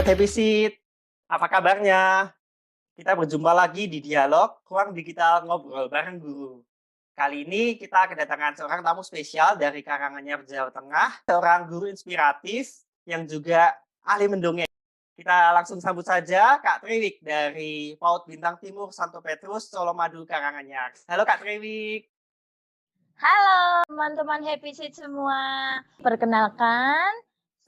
Happy Seat, apa kabarnya? Kita berjumpa lagi di Dialog Ruang Digital Ngobrol Bareng Guru. Kali ini kita kedatangan seorang tamu spesial dari Karanganyar, Jawa Tengah, seorang guru inspiratif yang juga ahli mendongeng. Kita langsung sambut saja Kak Triwik dari PAUD Bintang Timur Santo Petrus, Colomadu, Karanganyar. Halo Kak Triwik. Halo teman-teman Happy Seat semua. Perkenalkan,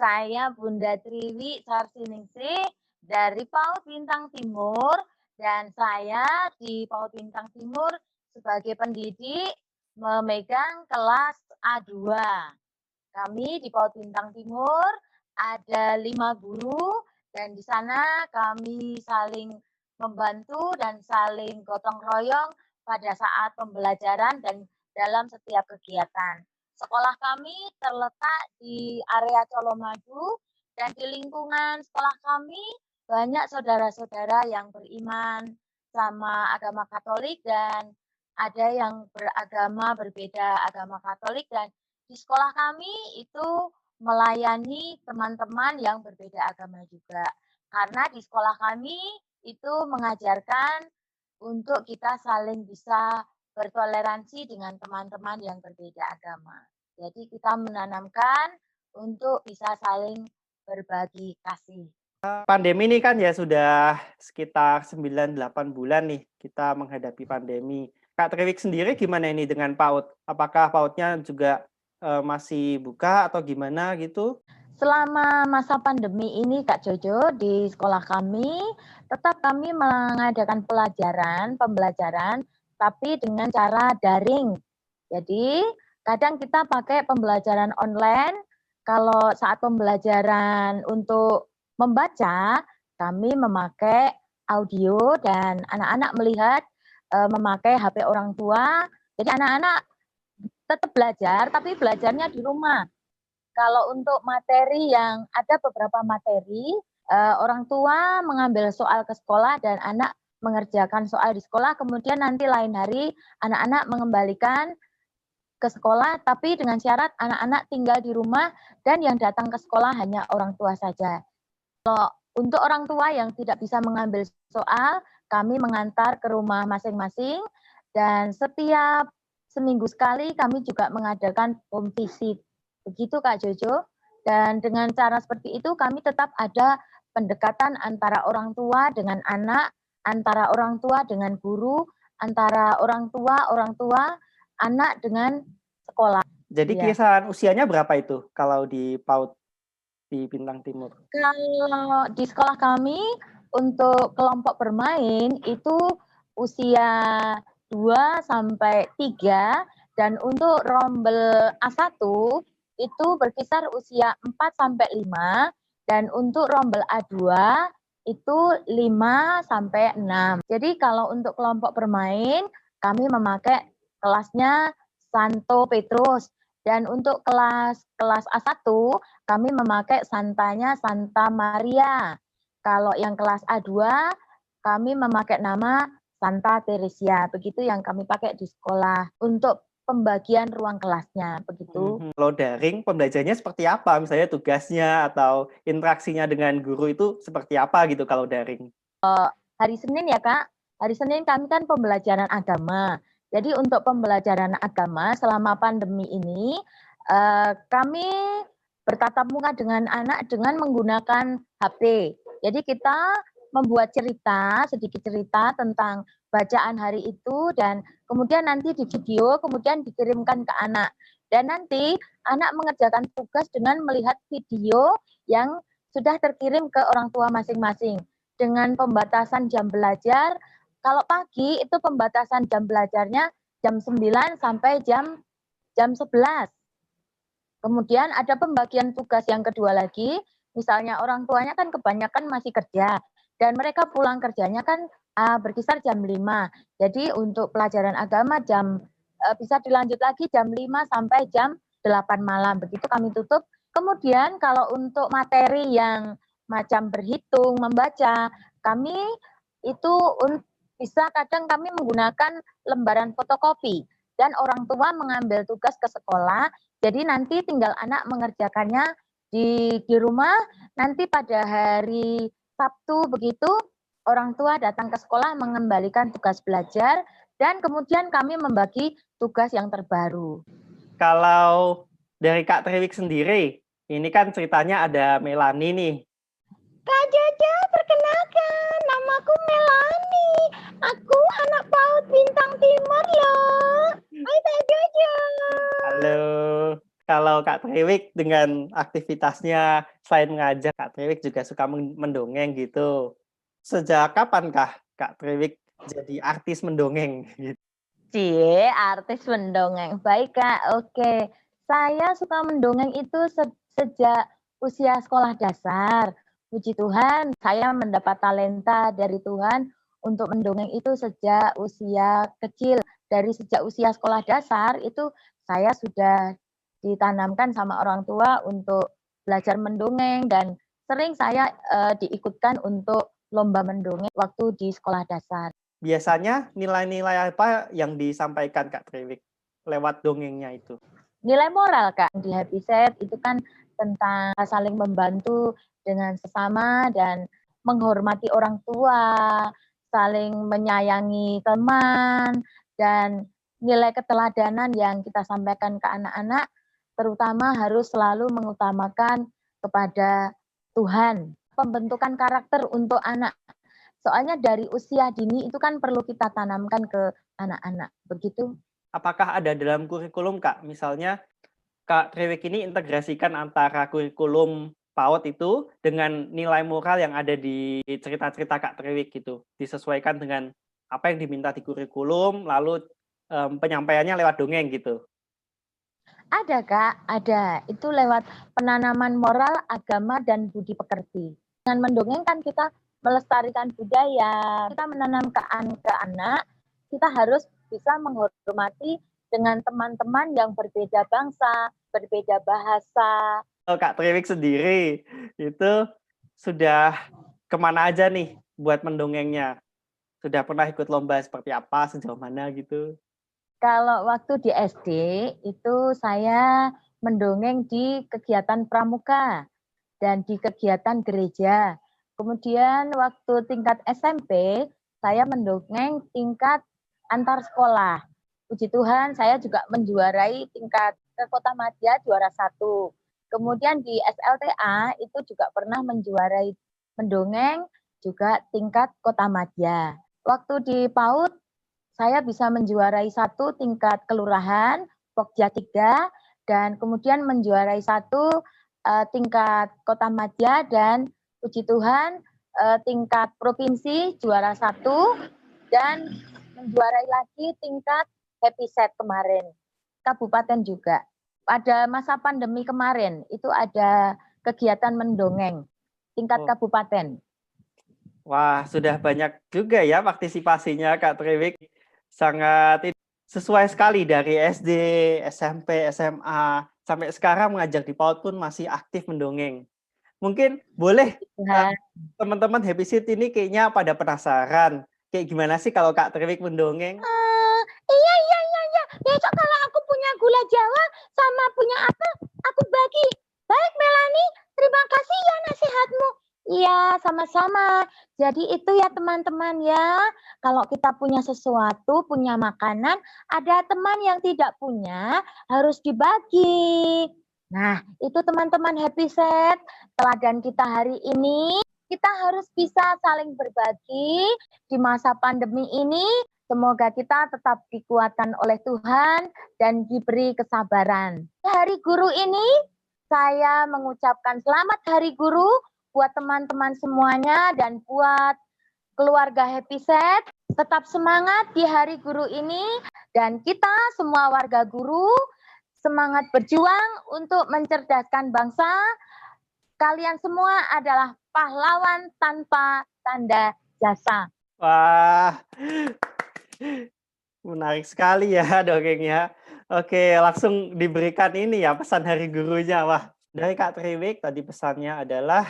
saya Bunda Triwi Sarsiningsih dari PAUD Bintang Timur dan saya di PAUD Bintang Timur sebagai pendidik memegang kelas A2. Kami di PAUD Bintang Timur ada 5 guru dan di sana kami saling membantu dan saling gotong royong pada saat pembelajaran dan dalam setiap kegiatan. Sekolah kami terletak di area Colomadu dan di lingkungan sekolah kami banyak saudara-saudara yang beriman sama agama Katolik dan ada yang beragama berbeda agama Katolik dan di sekolah kami itu melayani teman-teman yang berbeda agama juga. Karena di sekolah kami itu mengajarkan untuk kita saling bisa bertoleransi dengan teman-teman yang berbeda agama. Jadi kita menanamkan untuk bisa saling berbagi kasih. Pandemi ini kan ya sudah sekitar 9-8 bulan nih kita menghadapi pandemi. Kak Triwik sendiri gimana ini dengan PAUD? Apakah PAUD-nya juga masih buka atau gimana gitu? Selama masa pandemi ini Kak Jojo, di sekolah kami tetap kami mengadakan pembelajaran, tapi dengan cara daring. Jadi kadang kita pakai pembelajaran online, kalau saat pembelajaran untuk membaca, kami memakai audio dan anak-anak melihat memakai HP orang tua. Jadi anak-anak tetap belajar, tapi belajarnya di rumah. Kalau untuk materi yang ada beberapa materi, orang tua mengambil soal ke sekolah dan anak mengerjakan soal di sekolah, kemudian nanti lain hari anak-anak mengembalikan ke sekolah, tapi dengan syarat anak-anak tinggal di rumah dan yang datang ke sekolah hanya orang tua saja. Kalau untuk orang tua yang tidak bisa mengambil soal, kami mengantar ke rumah masing-masing dan setiap seminggu sekali kami juga mengadakan home visit. Begitu Kak Jojo. Dan dengan cara seperti itu kami tetap ada pendekatan antara orang tua dengan anak, antara orang tua dengan guru, antara orang tua, anak dengan sekolah. Jadi Ya. kisaran usianya berapa itu kalau di PAUD di Bintang Timur? Kalau di sekolah kami untuk kelompok bermain itu usia 2 sampai 3 dan untuk rombel A1 itu berkisar usia 4 sampai 5 dan untuk rombel A2 itu 5 sampai 6. Jadi kalau untuk kelompok bermain kami memakai kelasnya Santo Petrus dan untuk kelas A1 kami memakai santanya Santa Maria. Kalau yang kelas A2 kami memakai nama Santa Teresia. Begitu yang kami pakai di sekolah untuk pembagian ruang kelasnya, begitu. Kalau daring pembelajarannya seperti apa? Misalnya tugasnya atau interaksinya dengan guru itu seperti apa gitu kalau daring? Hari Senin ya Kak, hari Senin kami kan pembelajaran agama. Jadi untuk pembelajaran agama selama pandemi ini kami bertatap muka dengan anak dengan menggunakan HP. Jadi kita membuat sedikit cerita tentang bacaan hari itu dan kemudian nanti di video, kemudian dikirimkan ke anak. Dan nanti anak mengerjakan tugas dengan melihat video yang sudah terkirim ke orang tua masing-masing. Dengan pembatasan jam belajar, kalau pagi itu pembatasan jam belajarnya jam 9 sampai jam 11. Kemudian ada pembagian tugas yang kedua lagi, misalnya orang tuanya kan kebanyakan masih kerja dan mereka pulang kerjanya kan berkisar jam 5. Jadi untuk pelajaran agama bisa dilanjut lagi jam 5 sampai jam 8 malam. Begitu kami tutup. Kemudian kalau untuk materi yang macam berhitung, membaca, kami itu bisa kadang kami menggunakan lembaran fotokopi dan orang tua mengambil tugas ke sekolah. Jadi nanti tinggal anak mengerjakannya Di rumah nanti pada hari Sabtu begitu, orang tua datang ke sekolah mengembalikan tugas belajar dan kemudian kami membagi tugas yang terbaru. Kalau dari Kak Triwik sendiri, ini kan ceritanya ada Melani nih. Kak Jojo, perkenalkan, namaku Melani. Aku anak PAUD Bintang Timur loh. Hai Kak Jojo. Halo. Kalau Kak Triwik dengan aktivitasnya selain mengajar, Kak Triwik juga suka mendongeng gitu. Sejak kapankah Kak Triwik jadi artis mendongeng gitu? Cie, artis mendongeng. Baik Kak, oke. Saya suka mendongeng itu sejak usia sekolah dasar. Puji Tuhan, saya mendapat talenta dari Tuhan untuk mendongeng itu sejak usia kecil. Dari sejak usia sekolah dasar itu saya sudah ditanamkan sama orang tua untuk belajar mendongeng dan sering saya diikutkan untuk lomba mendongeng waktu di sekolah dasar. Biasanya nilai-nilai apa yang disampaikan Kak Triwik lewat dongengnya itu? Nilai moral Kak, di Happy Set itu kan tentang saling membantu dengan sesama dan menghormati orang tua, saling menyayangi teman, dan nilai keteladanan yang kita sampaikan ke anak-anak, terutama harus selalu mengutamakan kepada Tuhan. Pembentukan karakter untuk anak. Soalnya dari usia dini itu kan perlu kita tanamkan ke anak-anak, begitu. Apakah ada dalam kurikulum Kak? Misalnya Kak Triwik ini integrasikan antara kurikulum PAUD itu dengan nilai moral yang ada di cerita-cerita Kak Triwik gitu. Disesuaikan dengan apa yang diminta di kurikulum, lalu penyampaiannya lewat dongeng gitu. Ada Kak, ada. Itu lewat penanaman moral, agama, dan budi pekerti. Dengan mendongeng kan kita melestarikan budaya, kita menanam ke anak, kita harus bisa menghormati dengan teman-teman yang berbeda bangsa, berbeda bahasa. Kak Triwik sendiri itu sudah kemana aja nih buat mendongengnya? Sudah pernah ikut lomba seperti apa, sejauh mana gitu? Kalau waktu di SD itu saya mendongeng di kegiatan pramuka dan di kegiatan gereja. Kemudian waktu tingkat SMP saya mendongeng tingkat antar sekolah. Puji Tuhan saya juga menjuarai tingkat ke Kota Madya juara 1. Kemudian di SLTA itu juga pernah menjuarai mendongeng juga tingkat Kota Madya. Waktu di PAUD saya bisa menjuarai 1 tingkat kelurahan, Pokja 3, dan kemudian menjuarai 1 tingkat Kota Madya dan puji Tuhan tingkat provinsi juara 1 dan menjuarai lagi tingkat Happy Set kemarin. Kabupaten juga. Pada masa pandemi kemarin itu ada kegiatan mendongeng tingkat kabupaten. Wah, sudah banyak juga ya partisipasinya Kak Triwik. Sangat sesuai sekali dari SD, SMP, SMA, sampai sekarang mengajar di PAUD pun masih aktif mendongeng. Mungkin boleh teman-teman Happy Seat ini kayaknya pada penasaran. Kayak gimana sih kalau Kak Triwik mendongeng? Iya. Besok kalau aku punya gula Jawa sama punya apel, aku bagi. Baik Melani, terima kasih ya nasihatmu. Iya, sama-sama. Jadi itu ya teman-teman ya, kalau kita punya sesuatu, punya makanan, ada teman yang tidak punya, harus dibagi. Nah, itu teman-teman Happy Set, teladan kita hari ini, kita harus bisa saling berbagi di masa pandemi ini. Semoga kita tetap dikuatkan oleh Tuhan dan diberi kesabaran. Hari Guru ini, saya mengucapkan selamat Hari Guru buat teman-teman semuanya dan buat keluarga Happy Set. Tetap semangat di Hari Guru ini dan kita semua warga guru semangat berjuang untuk mencerdaskan bangsa. Kalian semua adalah pahlawan tanpa tanda jasa. Wah, menarik sekali ya dongengnya. Oke, langsung diberikan ini ya pesan Hari Gurunya. Wah, dari Kak Triwik tadi pesannya adalah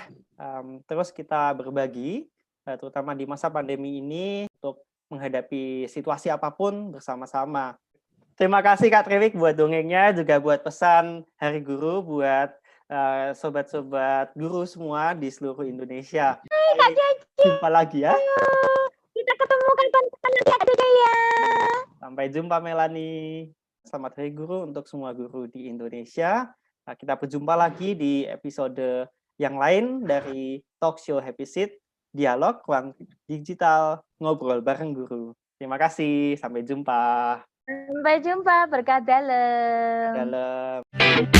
terus kita berbagi, terutama di masa pandemi ini untuk menghadapi situasi apapun bersama-sama. Terima kasih Kak Triwik buat dongengnya, juga buat pesan Hari Guru buat sobat-sobat guru semua di seluruh Indonesia. Hai Kak Jojo. Jumpa lagi ya. Kita ketemu kapan-kapan nanti Kak Jojo ya. Sampai jumpa Melani. Selamat Hari Guru untuk semua guru di Indonesia. Nah, kita berjumpa lagi di episode yang lain dari Talk Show Happy Seat, Dialog Ruang Digital Ngobrol Bareng Guru. Terima kasih, sampai jumpa. Sampai jumpa, berkah dalam. Dalam